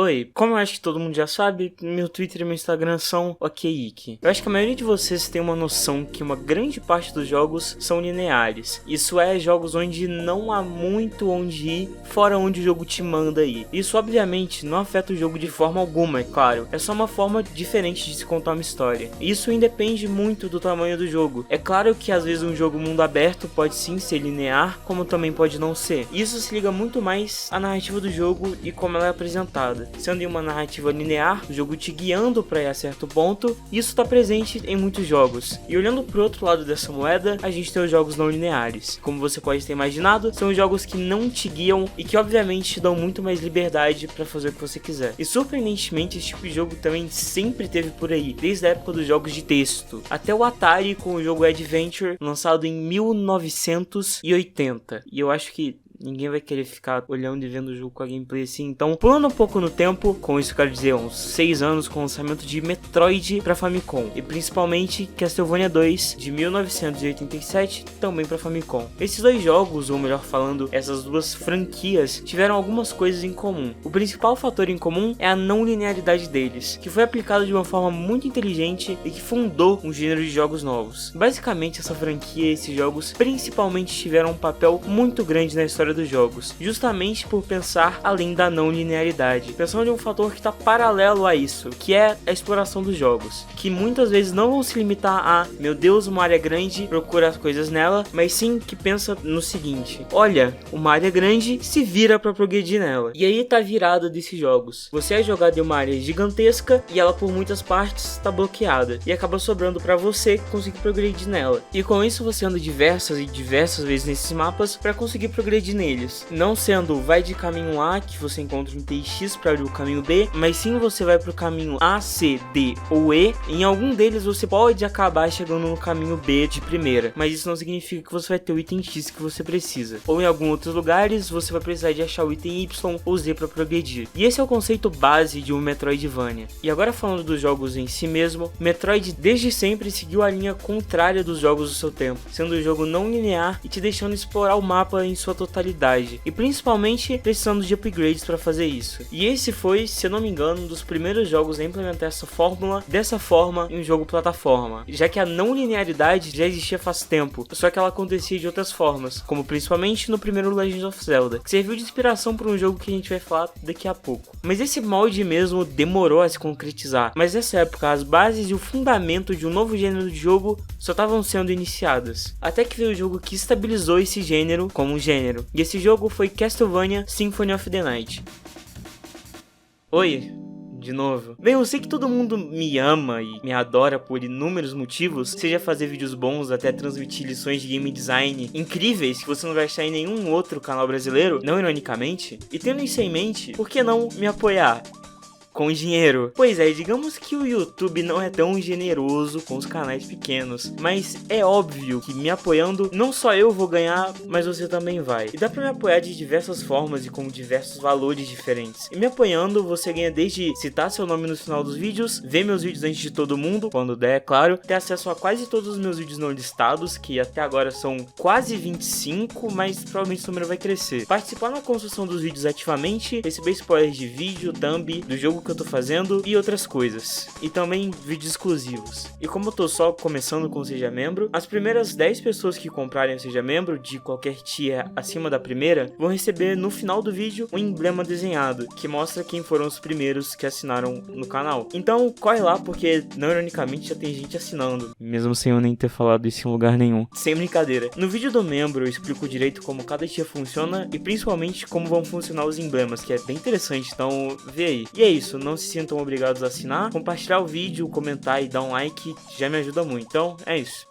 Oi, como eu acho que todo mundo já sabe, meu Twitter e meu Instagram são okik. Eu acho que a maioria de vocês tem uma noção que uma grande parte dos jogos são lineares. Isso é, jogos onde não há muito onde ir, fora onde o jogo te manda ir. Isso obviamente não afeta o jogo de forma alguma, é claro. É só uma forma diferente de se contar uma história. Isso independe muito do tamanho do jogo. É claro que às vezes um jogo mundo aberto pode sim ser linear, como também pode não ser. Isso se liga muito mais à narrativa do jogo e como ela é apresentada. Sendo em uma narrativa linear, o jogo te guiando para ir a certo ponto, isso está presente em muitos jogos. E olhando pro outro lado dessa moeda, a gente tem os jogos não lineares. Como você pode ter imaginado, são jogos que não te guiam e que obviamente te dão muito mais liberdade para fazer o que você quiser. E surpreendentemente, esse tipo de jogo também sempre teve por aí, desde a época dos jogos de texto, até o Atari com o jogo Adventure, lançado em 1980. E eu acho que ninguém vai querer ficar olhando e vendo o jogo com a gameplay assim. Então, pulando um pouco no tempo, com isso eu quero dizer uns 6 anos com o lançamento de Metroid para Famicom. E principalmente Castlevania 2 de 1987, também para Famicom. Esses dois jogos, ou melhor falando, essas duas franquias, tiveram algumas coisas em comum. O principal fator em comum é a não linearidade deles, que foi aplicada de uma forma muito inteligente e que fundou um gênero de jogos novos. Basicamente, essa franquia e esses jogos principalmente tiveram um papel muito grande na história dos jogos, justamente por pensar além da não linearidade, pensando em um fator que está paralelo a isso, que é a exploração dos jogos, que muitas vezes não vão se limitar a, meu Deus, uma área grande, procura as coisas nela, mas sim que pensa no seguinte: olha, uma área grande, se vira para progredir nela. E aí tá a virada desses jogos. Você é jogado em uma área gigantesca e ela por muitas partes está bloqueada, e acaba sobrando para você conseguir progredir nela. E com isso você anda diversas vezes nesses mapas para conseguir progredir neles, não sendo vai de caminho A que você encontra um TX para abrir o caminho B, mas sim você vai para o caminho A, C, D ou E. Em algum deles você pode acabar chegando no caminho B de primeira, mas isso não significa que você vai ter o item X que você precisa, ou em alguns outros lugares você vai precisar de achar o item Y ou Z para progredir. E esse é o conceito base de um Metroidvania. E agora falando dos jogos em si mesmo, Metroid desde sempre seguiu a linha contrária dos jogos do seu tempo, sendo um jogo não linear e te deixando explorar o mapa em sua totalidade, e principalmente precisando de upgrades para fazer isso. E esse foi, se eu não me engano, um dos primeiros jogos a implementar essa fórmula dessa forma em um jogo plataforma, já que a não linearidade já existia faz tempo, só que ela acontecia de outras formas, como principalmente no primeiro Legend of Zelda, que serviu de inspiração para um jogo que a gente vai falar daqui a pouco. Mas esse molde mesmo demorou a se concretizar, mas nessa época as bases e o fundamento de um novo gênero de jogo só estavam sendo iniciadas, até que veio o jogo que estabilizou esse gênero como um gênero. E esse jogo foi Castlevania Symphony of the Night. Oi, de novo. Bem, eu sei que todo mundo me ama e me adora por inúmeros motivos, seja fazer vídeos bons até transmitir lições de game design incríveis que você não vai achar em nenhum outro canal brasileiro, não ironicamente. E tendo isso em mente, por que não me apoiar? Com dinheiro. Pois é, digamos que o YouTube não é tão generoso com os canais pequenos, mas é óbvio que me apoiando, não só eu vou ganhar, mas você também vai. E dá pra me apoiar de diversas formas e com diversos valores diferentes. E me apoiando, você ganha desde citar seu nome no final dos vídeos, ver meus vídeos antes de todo mundo, quando der, é claro, ter acesso a quase todos os meus vídeos não listados, que até agora são quase 25, mas provavelmente o número vai crescer. Participar na construção dos vídeos ativamente, receber spoilers de vídeo, thumb, do jogo que eu tô fazendo e outras coisas, e também vídeos exclusivos. E como eu tô só começando com o Seja Membro, as primeiras 10 pessoas que comprarem o Seja Membro de qualquer tier acima da primeira vão receber no final do vídeo um emblema desenhado que mostra quem foram os primeiros que assinaram no canal. Então corre lá, porque não ironicamente já tem gente assinando, mesmo sem eu nem ter falado isso em lugar nenhum. Sem brincadeira. No vídeo do membro eu explico direito como cada tier funciona e principalmente como vão funcionar os emblemas, que é bem interessante, então vê aí. E é isso, não se sintam obrigados a assinar, compartilhar o vídeo, comentar e dar um like já me ajuda muito. Então é isso.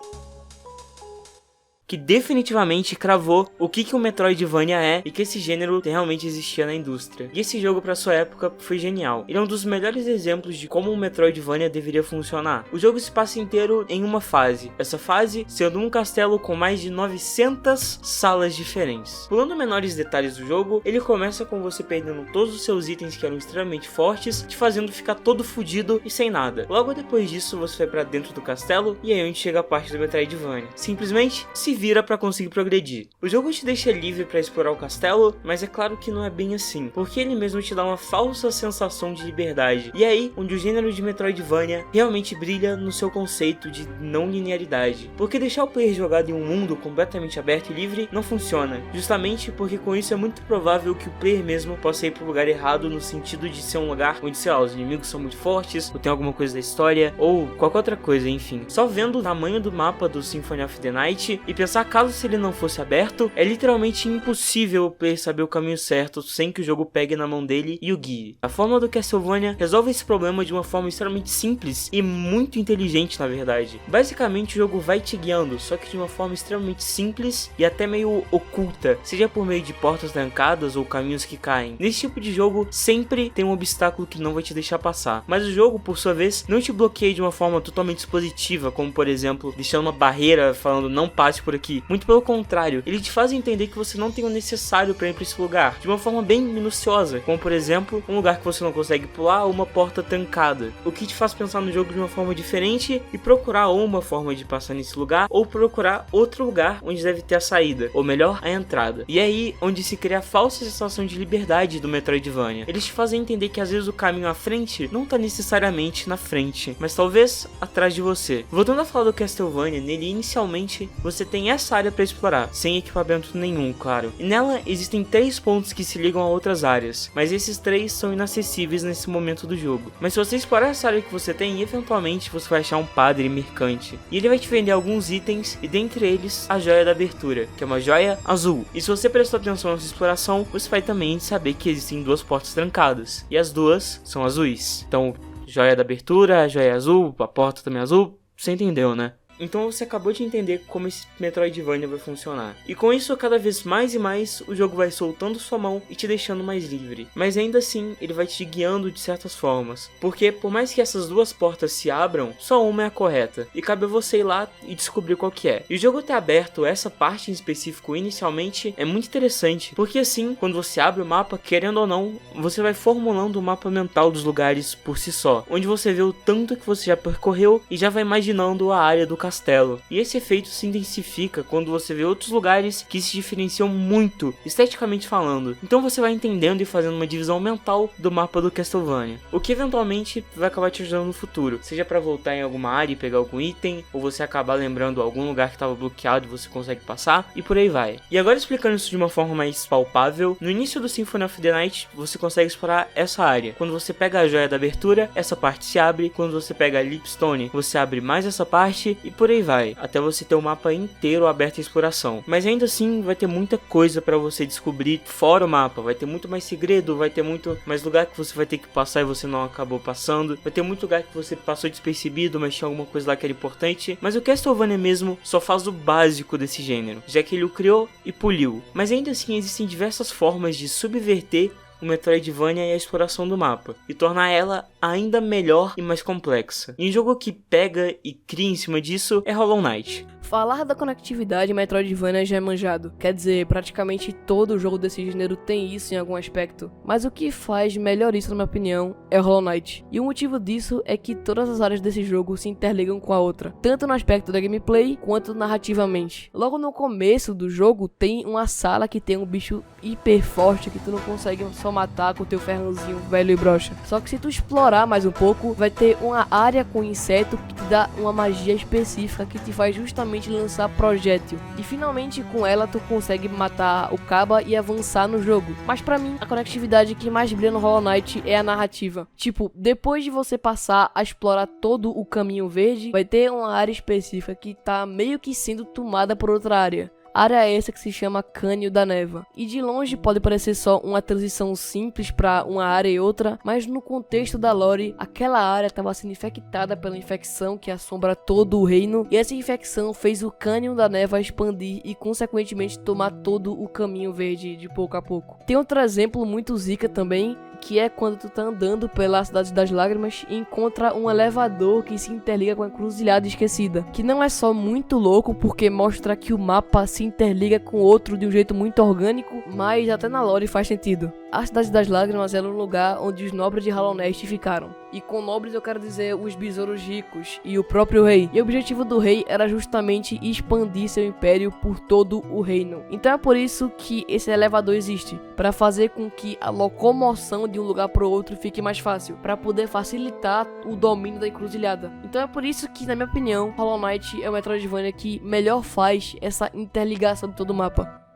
Que definitivamente cravou o que o Metroidvania é e que esse gênero realmente existia na indústria. E esse jogo para sua época foi genial. Ele é um dos melhores exemplos de como um Metroidvania deveria funcionar. O jogo se passa inteiro em uma fase, essa fase sendo um castelo com mais de 900 salas diferentes. Pulando menores detalhes do jogo, ele começa com você perdendo todos os seus itens que eram extremamente fortes, te fazendo ficar todo fudido e sem nada. Logo depois disso você vai para dentro do castelo e aí é onde chega a parte do Metroidvania. Simplesmente se vira pra conseguir progredir. O jogo te deixa livre pra explorar o castelo, mas é claro que não é bem assim, porque ele mesmo te dá uma falsa sensação de liberdade. E é aí onde o gênero de Metroidvania realmente brilha no seu conceito de não linearidade, porque deixar o player jogado em um mundo completamente aberto e livre não funciona, justamente porque com isso é muito provável que o player mesmo possa ir pro lugar errado, no sentido de ser um lugar onde, sei lá, os inimigos são muito fortes, ou tem alguma coisa da história, ou qualquer outra coisa, enfim. Só vendo o tamanho do mapa do Symphony of the Night e pensar caso se ele não fosse aberto, é literalmente impossível o player saber o caminho certo sem que o jogo pegue na mão dele e o guie. A fórmula do Castlevania resolve esse problema de uma forma extremamente simples e muito inteligente, na verdade. Basicamente o jogo vai te guiando, só que de uma forma extremamente simples e até meio oculta, seja por meio de portas trancadas ou caminhos que caem. Nesse tipo de jogo sempre tem um obstáculo que não vai te deixar passar, mas o jogo, por sua vez, não te bloqueia de uma forma totalmente expositiva, como por exemplo, deixando uma barreira falando não passe por aqui. Muito pelo contrário, ele te faz entender que você não tem o necessário para ir para esse lugar, de uma forma bem minuciosa, como por exemplo, um lugar que você não consegue pular ou uma porta trancada, o que te faz pensar no jogo de uma forma diferente e procurar ou uma forma de passar nesse lugar, ou procurar outro lugar onde deve ter a saída, ou melhor, a entrada. E é aí onde se cria a falsa sensação de liberdade do Metroidvania. Eles te fazem entender que às vezes o caminho à frente não tá necessariamente na frente, mas talvez atrás de você. Voltando a falar do Castlevania, nele inicialmente você tem essa área para explorar, sem equipamento nenhum, claro. E nela existem 3 pontos que se ligam a outras áreas, mas esses 3 são inacessíveis nesse momento do jogo. Mas se você explorar essa área que você tem, eventualmente você vai achar um padre mercante. E ele vai te vender alguns itens, e dentre eles, a joia da abertura, que é uma joia azul. E se você prestou atenção nessa exploração, você vai também saber que existem 2 portas trancadas, e as 2 são azuis. Então, joia da abertura, a joia azul, a porta também azul, você entendeu, né? Então você acabou de entender como esse Metroidvania vai funcionar. E com isso, cada vez mais e mais, o jogo vai soltando sua mão e te deixando mais livre. Mas ainda assim, ele vai te guiando de certas formas. Porque por mais que essas 2 portas se abram, só uma é a correta. E cabe a você ir lá e descobrir qual que é. E o jogo ter aberto essa parte em específico inicialmente é muito interessante. Porque assim, quando você abre o mapa, querendo ou não, você vai formulando o mapa mental dos lugares por si só. Onde você vê o tanto que você já percorreu e já vai imaginando a área do castelo. E esse efeito se intensifica quando você vê outros lugares que se diferenciam muito, esteticamente falando. Então você vai entendendo e fazendo uma divisão mental do mapa do Castlevania, o que eventualmente vai acabar te ajudando no futuro, seja para voltar em alguma área e pegar algum item, ou você acabar lembrando algum lugar que estava bloqueado e você consegue passar, e por aí vai. E agora explicando isso de uma forma mais palpável, no início do Symphony of the Night você consegue explorar essa área. Quando você pega a joia da abertura, essa parte se abre. Quando você pega a Lipstone, você abre mais essa parte, e por aí vai, até você ter o mapa inteiro aberto à exploração. Mas ainda assim vai ter muita coisa para você descobrir fora o mapa, vai ter muito mais segredo, vai ter muito mais lugar que você vai ter que passar e você não acabou passando, vai ter muito lugar que você passou despercebido, mas tinha alguma coisa lá que era importante. Mas o Castlevania mesmo só faz o básico desse gênero, já que ele o criou e poliu. Mas ainda assim existem diversas formas de subverter o Metroidvania e a exploração do mapa, e tornar ela ainda melhor e mais complexa. E um jogo que pega e cria em cima disso é Hollow Knight. Falar da conectividade Metroidvania já é manjado, quer dizer, praticamente todo jogo desse gênero tem isso em algum aspecto, mas o que faz melhor isso, na minha opinião, é Hollow Knight. E o motivo disso é que todas as áreas desse jogo se interligam com a outra, tanto no aspecto da gameplay quanto narrativamente. Logo no começo do jogo tem uma sala que tem um bicho hiper forte que tu não consegue só matar com teu ferrãozinho velho e broxa. Só que se tu explorar mais um pouco, vai ter uma área com inseto que te dá uma magia específica que te faz justamente lançar projétil, e finalmente com ela tu consegue matar o Caba e avançar no jogo. Mas pra mim, a conectividade que mais brilha no Hollow Knight é a narrativa. Tipo, depois de você passar a explorar todo o caminho verde, vai ter uma área específica que tá meio que sendo tomada por outra área. Área essa que se chama Cânion da Neva. E de longe pode parecer só uma transição simples para uma área e outra, mas no contexto da lore, aquela área estava sendo infectada pela infecção que assombra todo o reino, e essa infecção fez o Cânion da Neva expandir e consequentemente tomar todo o caminho verde de pouco a pouco. Tem outro exemplo muito zica também, que é quando tu tá andando pela Cidade das Lágrimas e encontra um elevador que se interliga com a Encruzilhada Esquecida, que não é só muito louco porque mostra que o mapa se interliga com o outro de um jeito muito orgânico, mas até na lore faz sentido. A Cidade das Lágrimas era um lugar onde os nobres de Hollow Knight ficaram. E com nobres eu quero dizer os besouros ricos e o próprio rei. E o objetivo do rei era justamente expandir seu império por todo o reino. Então é por isso que esse elevador existe, para fazer com que a locomoção de um lugar para o outro fique mais fácil, para poder facilitar o domínio da encruzilhada. Então é por isso que, na minha opinião, Hollow Knight é o Metroidvania que melhor faz essa interligação de todo o mapa.